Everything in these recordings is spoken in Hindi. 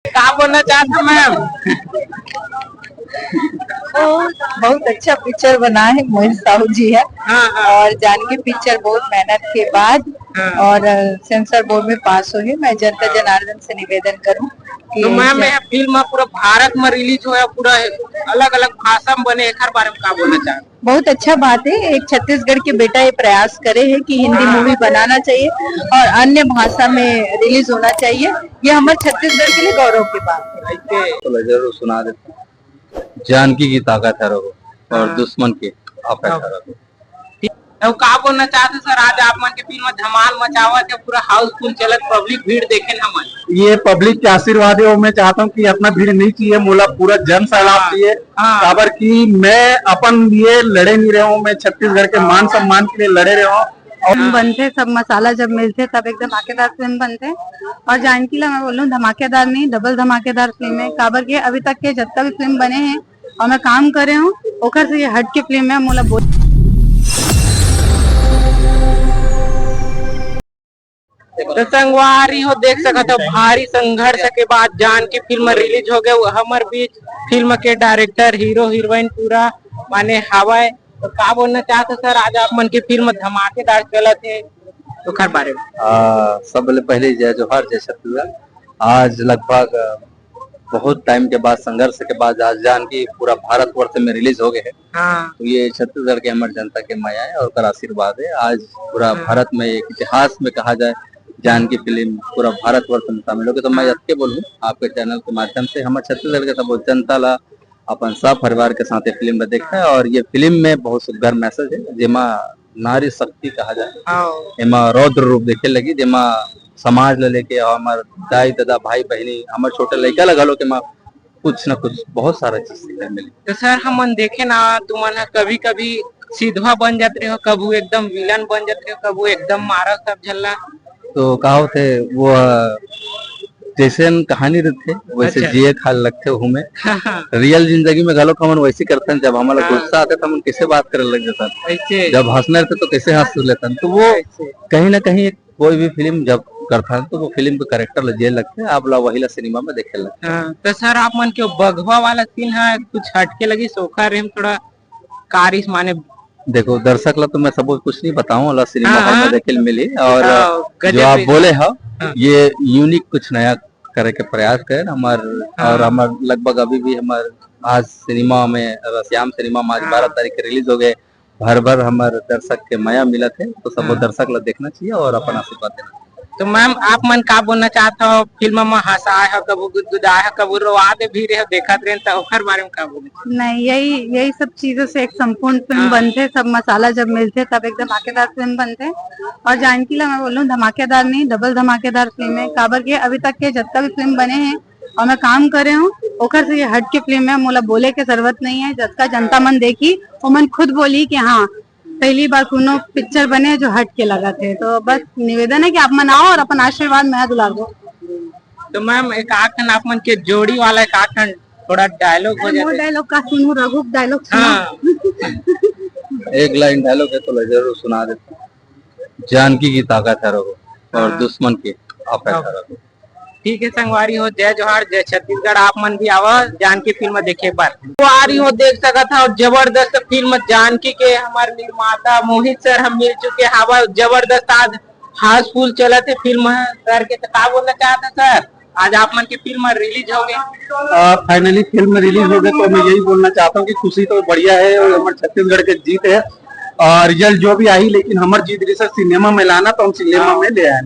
क्या बोलना चाहते मैम? बहुत अच्छा पिक्चर बना है, मोहित साहू जी है। हाँ हाँ और जानकी पिक्चर बहुत मेहनत के बाद हाँ। और सेंसर बोर्ड में पास हुई। मैं जनता जनार्दन से निवेदन करूं कि तो मैम यह फिल्म पूरा भारत में रिलीज हुआ, पूरा अलग अलग भाषा में बने, एक बारे में क्या बोलना चाहते? बहुत अच्छा बात है। एक छत्तीसगढ़ के बेटा ये प्रयास करे है कि हिंदी मूवी बनाना चाहिए और अन्य भाषा में रिलीज होना चाहिए। ये हमारे छत्तीसगढ़ के लिए गौरव की बात है। तो जरूर सुना देते। जानकी की ताकत है रहो और दुश्मन की आफत है रहो। तो क्या बोलना चाहते सर? आज आप मन के फिल्म में धमाल मचावा थे, पूरा हाउसफुल चलत, पब्लिक भीड़ देखे हम। ये पब्लिक के आशीर्वाद है। मैं चाहता हूँ कि अपना भीड़ नहीं चाहिए, मोला पूरा जन सैलाब चाहिए। खबर की मैं अपन ये लड़े नहीं रहा हूँ, मैं छत्तीसगढ़ के मान सम्मान के लिए लड़े रहा हूँ। फिल्म बनते सब मसाला जब मिलते तब एकदम धमाकेदार फिल्म बनते। और जानकी ला मैं बोल रहा हूँ धमाकेदार नहीं, डबल धमाकेदार फिल्म है। काबर के अभी तक के जितना भी फिल्म बने हैं और मैं काम कर रहे हूँ ओकर से ये हट के फिल्म है। मोला बोल तो संगवारी हो देख सकते हो, भारी संघर्ष के बाद जानकी फिल्म रिलीज हो गए। हमारे बीच फिल्म के डायरेक्टर, हीरो हीरोइन पूरा माने हवाए। तो क्या बोलना चाहते सर? आज आप मन की फिल्म धमाकेदार चलत है, तो खर बारे में सब पहले जय जोहार, जय छत्तीसगढ़। आज लगभग बहुत टाइम के बाद, संघर्ष के बाद आज जानकी पूरा भारतवर्ष में रिलीज हो गए है। हाँ। तो ये छत्तीसगढ़ के हमारे जनता के माया है और आशीर्वाद है। आज पूरा भारत में एक इतिहास में कहा जाए जानकी फिल्म पूरा भारतवर्ष में शामिल हो गए। तो मैं यह बोलूँ आपके चैनल के माध्यम से हमारे छत्तीसगढ़ के सब जनता ला अपन सब परिवार के साथ ये फिल्म देखा है। और ये फिल्म में बहुत सुंदर मैसेज है, जेमा नारी शक्ति कहा जाए, एमा रौद्र रूप देखे लगी, जेमा समाज ले लेके हमारे दाई दादा भाई बहनी हमारे छोटे लड़का लगा लो के कुछ न कुछ बहुत सारा चीज सीखने मिली। तो सर हम देखे ना, तुमन कभी कभी सीधा बन जाते हो, कभी एकदम विलन बन जाते हो, कभी एकदम मारा सब झल्ला। तो कहा थे वो जैसे कहानी रहते वैसे अच्छा। जिए खाल लगते हूँ। रियल जिंदगी में गलो कमन वैसे करते हैं। जब हमारा गुस्सा आता था हम कैसे बात करने लग जाता, जब हंसने रहते तो कैसे हंस लेता। तो वो कहीं ना कहीं कोई भी फिल्म जब करता है तो वो फिल्म के कैरेक्टर जेल लगते हैं। आप लोग वही ला सिनेमा में देखे लगते हैं। तो सर आप मन के बघवा वाला सीन है कुछ हटके लगी, सोखा रेम थोड़ा कारिश माने। देखो दर्शक ला तो मैं सब कुछ नहीं बताऊं, अल्लाह सिनेमा हॉल में देखे मिली। और जो आप बोले हो ये यूनिक कुछ नया करे के प्रयास करें और हमार लगभग अभी भी हमारे आज सिनेमा में श्याम सिनेमा में आज 12 तारीख के रिलीज हो गए। भर भर हमारे दर्शक के माया मिला थे, तो सब दर्शक ला देखना चाहिए और अपन आशीर्वाद देना। तो मैम आप मन का बोलना चाहते हो? फिल्म में हंसाए हो, कभी गुदगुदाए हो, कभी रोआ दे भी रहे हो, देखा रहे तो ओकर बारे में का बोले? नहीं, यही सब चीजों से एक संपूर्ण फिल्म बनते। सब मसाला जब मिलते तब एकदम धमाकेदार फिल्म बनते। और जानकी ला मैं बोल रहा हूँ धमाकेदार नहीं, डबल धमाकेदार फिल्म है। काबर के अभी तक के जितना भी फिल्म बने हैं और मैं काम कर रहे हूँ ओकर से ये हट के फिल्म है। मोला बोले के जरूरत नहीं है। जिसका जनता मन देखी वो मन खुद बोली कि हाँ पहली बार कोनो पिक्चर बने जो हट के लगा थे। तो बस निवेदन है कि आप मन आओ और अपन आशीर्वाद में दुला दो। तो मैम एक आखन आप मन के जोड़ी वाला एक आखन थोड़ा डायलॉग हो जाए। डायलॉग का सुनू, रघु डायलॉग एक लाइन डायलॉग है तो जरूर सुना देते। जानकी की ताकत है रघु और दुश्मन की आफत है रघु। ठीक है संगवारी हो, जय जोहार, जय छत्तीसगढ़। आप मन भी आवा जानकी फिल्म देखे बार संगवारी हो देख सका था। और जबरदस्त फिल्म जानकी के हमारे निर्माता मोहित सर हम मिल चुके हवा। जबरदस्त आज हाउसफुल चला थे फिल्म सर के। तो क्या बोलना चाहते सर? आज आप मन की फिल्म रिलीज हो गई, फाइनली फिल्म रिलीज हो गई। तो मैं यही बोलना चाहता हूँ कि खुशी तो बढ़िया है और हमारे छत्तीसगढ़ के जीत है। और रिजल्ट जो भी आई, लेकिन हमारी जीत रही सर सिनेमा में लाना, तो हम सिनेमा में ले आए।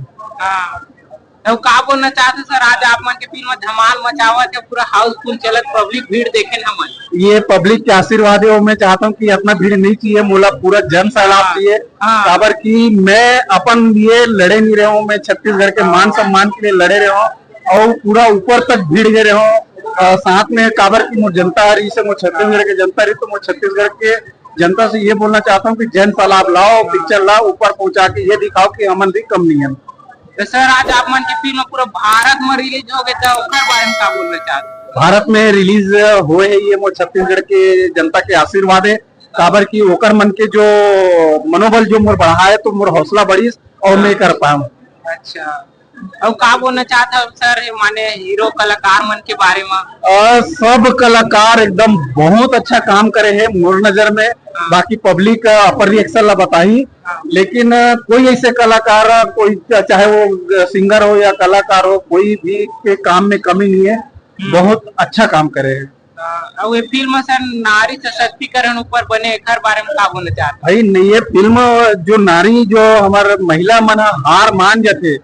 तो क्या बोलना चाहते सर? आज आप मन के फिल्म धमाल मचावा थे, पूरा हाउसफुल चलत, पब्लिक भीड़ देखे हम। ये पब्लिक के आशीर्वाद है। मैं चाहता हूँ कि अपना भीड़ नहीं चाहिए, मोला पूरा जन सैलाब चाहिए। खबर की मैं अपन ये लड़े नहीं रहा हूँ, मैं छत्तीसगढ़ के मान सम्मान के लिए लड़े रहा हूँ और पूरा ऊपर तक भीड़ गए रहे हो। साथ में काबर की मोर जनता आ रही से, मोर छत्तीसगढ़ के जनता रही, तो मोर छत्तीसगढ़ के जनता से ये बोलना चाहता हूँ कि जन सैलाब लाओ, पिक्चर लाओ, ऊपर पहुंचा के ये दिखाओ कि अमन भी कम नहीं है। तो सर आज आप मन की फिल्म पूरा भारत में रिलीज हो गए, तो ओकर बारे में क्या बोलना चाहते? भारत में रिलीज हुए है, ये मोर छत्तीसगढ़ के जनता के आशीर्वाद है। काबर की ओकर मन के जो मनोबल जो मोर बढ़ा है, तो मोर हौसला बढ़ी और मैं कर पाऊँ। अच्छा, और का बोलना चाहता हूँ सर माने हीरो कलाकार मन के बारे में? सब कलाकार एकदम बहुत अच्छा काम करे है मोर नजर में। बाकी पब्लिक अपर रिएक्शन ला बताई, लेकिन कोई ऐसे कलाकार, कोई चाहे वो सिंगर हो या कलाकार हो, कोई भी के काम में कमी नहीं है, बहुत अच्छा काम करे है। और ये फिल्म सर नारी सशक्तिकरण ऊपर बने, एक बारे में का बोलना चाहता? भाई नहीं, ये फिल्म जो नारी, जो हमारे महिला मन हार मान जाते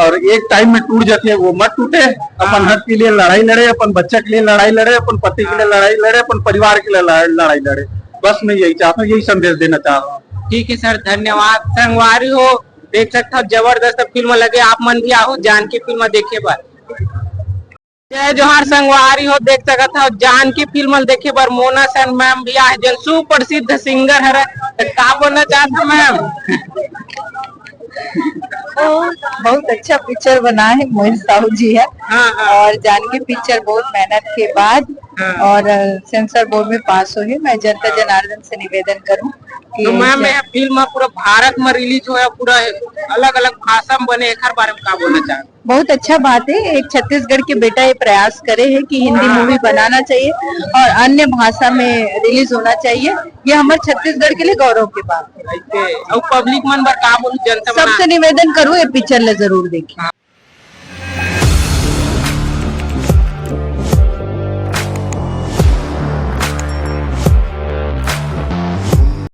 और एक टाइम में टूट जाती है, वो मत टूटे। अपन हक के लिए लड़ाई लड़े, अपन बच्चा के लिए लड़ाई लड़े, अपन पति के लिए लड़ाई लड़े, अपन परिवार के लिए लड़ाई लड़े। बस मैं यही चाहता हूँ, यही संदेश देना चाह रहा हूँ। ठीक है सर, धन्यवाद। संगवारी हो देख सकते हो, जबरदस्त फिल्म लगे, आप मन भी आओ जानकी फिल्म देखे बर। जय जोहार संगवारी हो देख सकत हो, जानकी फिल्म देखे बर मोना सेन मैम भी आए, जन सुप्रसिद्ध सिंगर है। का बोलना चाहता मैम? बहुत अच्छा पिक्चर बना है, मोहित साहू जी है। और जानकी पिक्चर बहुत मेहनत के बाद और सेंसर बोर्ड में पास हुई। मैं जनता जनार्दन से निवेदन करूं कि तो मैम यह फिल्म पूरा भारत में रिलीज हुआ, पूरा अलग अलग भाषा में बने, एक बारे में का बोलना चाहते? बहुत अच्छा बात है। एक छत्तीसगढ़ के बेटा ये प्रयास करे है कि हिंदी मूवी बनाना चाहिए और अन्य भाषा में रिलीज होना चाहिए। ये हमारे छत्तीसगढ़ के लिए गौरव की बात है। और पब्लिक मन बर का बोलूं, जनता सबसे निवेदन करूँ ये पिक्चर ले जरूर देखें।